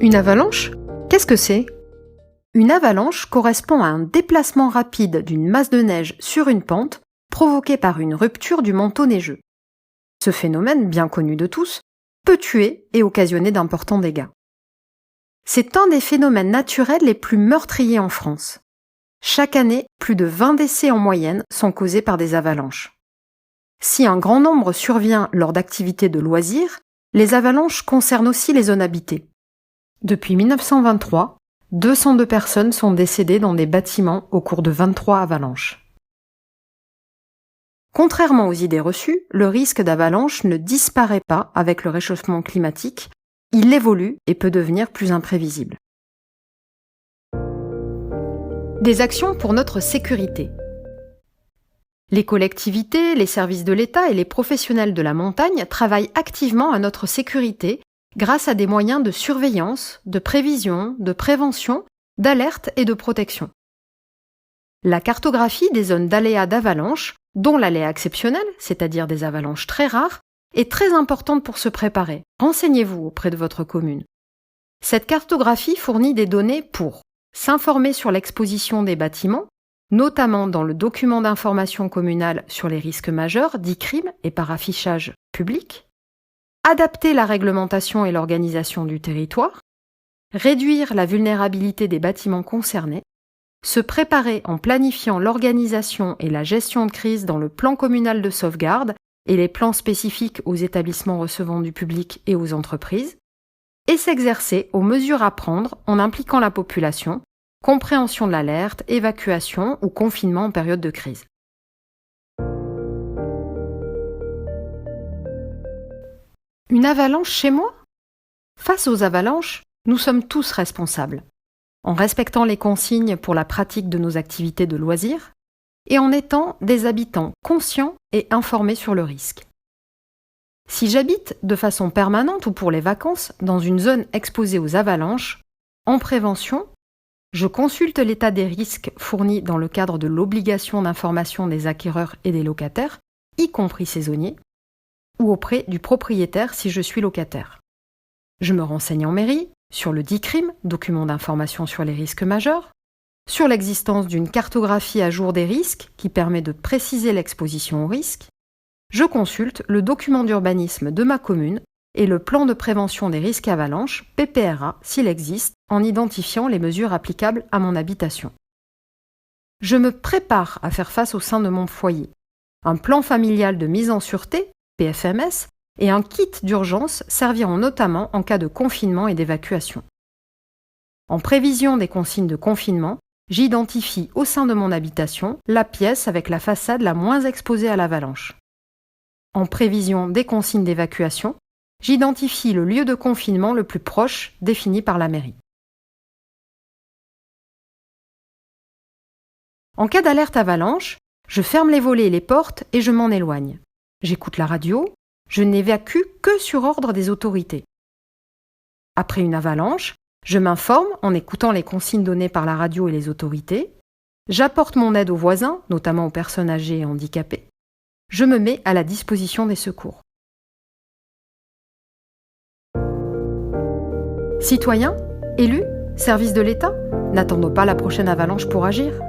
Une avalanche? Qu'est-ce que c'est? Une avalanche correspond à un déplacement rapide d'une masse de neige sur une pente provoqué par une rupture du manteau neigeux. Ce phénomène, bien connu de tous, peut tuer et occasionner d'importants dégâts. C'est un des phénomènes naturels les plus meurtriers en France. Chaque année, plus de 20 décès en moyenne sont causés par des avalanches. Si un grand nombre survient lors d'activités de loisirs, les avalanches concernent aussi les zones habitées. Depuis 1923, 202 personnes sont décédées dans des bâtiments au cours de 23 avalanches. Contrairement aux idées reçues, le risque d'avalanche ne disparaît pas avec le réchauffement climatique, il évolue et peut devenir plus imprévisible. Des actions pour notre sécurité. Les collectivités, les services de l'État et les professionnels de la montagne travaillent activement à notre sécurité grâce à des moyens de surveillance, de prévision, de prévention, d'alerte et de protection. La cartographie des zones d'aléas d'avalanche, dont l'aléa exceptionnel, c'est-à-dire des avalanches très rares, est très importante pour se préparer. Renseignez-vous auprès de votre commune. Cette cartographie fournit des données pour s'informer sur l'exposition des bâtiments, notamment dans le document d'information communal sur les risques majeurs, dit CRIM et par affichage public, adapter la réglementation et l'organisation du territoire, réduire la vulnérabilité des bâtiments concernés, se préparer en planifiant l'organisation et la gestion de crise dans le plan communal de sauvegarde et les plans spécifiques aux établissements recevant du public et aux entreprises, et s'exercer aux mesures à prendre en impliquant la population, compréhension de l'alerte, évacuation ou confinement en période de crise. Une avalanche chez moi? Face aux avalanches, nous sommes tous responsables, en respectant les consignes pour la pratique de nos activités de loisirs et en étant des habitants conscients et informés sur le risque. Si j'habite de façon permanente ou pour les vacances dans une zone exposée aux avalanches, en prévention, je consulte l'état des risques fournis dans le cadre de l'obligation d'information des acquéreurs et des locataires, y compris saisonniers, ou auprès du propriétaire si je suis locataire. Je me renseigne en mairie sur le DICRIM, document d'information sur les risques majeurs, sur l'existence d'une cartographie à jour des risques qui permet de préciser l'exposition aux risques. Je consulte le document d'urbanisme de ma commune et le plan de prévention des risques avalanches, PPRA, s'il existe, en identifiant les mesures applicables à mon habitation. Je me prépare à faire face au sein de mon foyer. Un plan familial de mise en sûreté, PFMS, et un kit d'urgence serviront notamment en cas de confinement et d'évacuation. En prévision des consignes de confinement, j'identifie au sein de mon habitation la pièce avec la façade la moins exposée à l'avalanche. En prévision des consignes d'évacuation, j'identifie le lieu de confinement le plus proche défini par la mairie. En cas d'alerte avalanche, je ferme les volets et les portes et je m'en éloigne. J'écoute la radio, je n'évacue que sur ordre des autorités. Après une avalanche, je m'informe en écoutant les consignes données par la radio et les autorités. J'apporte mon aide aux voisins, notamment aux personnes âgées et handicapées. Je me mets à la disposition des secours. Citoyens, élus, services de l'État, n'attendons pas la prochaine avalanche pour agir.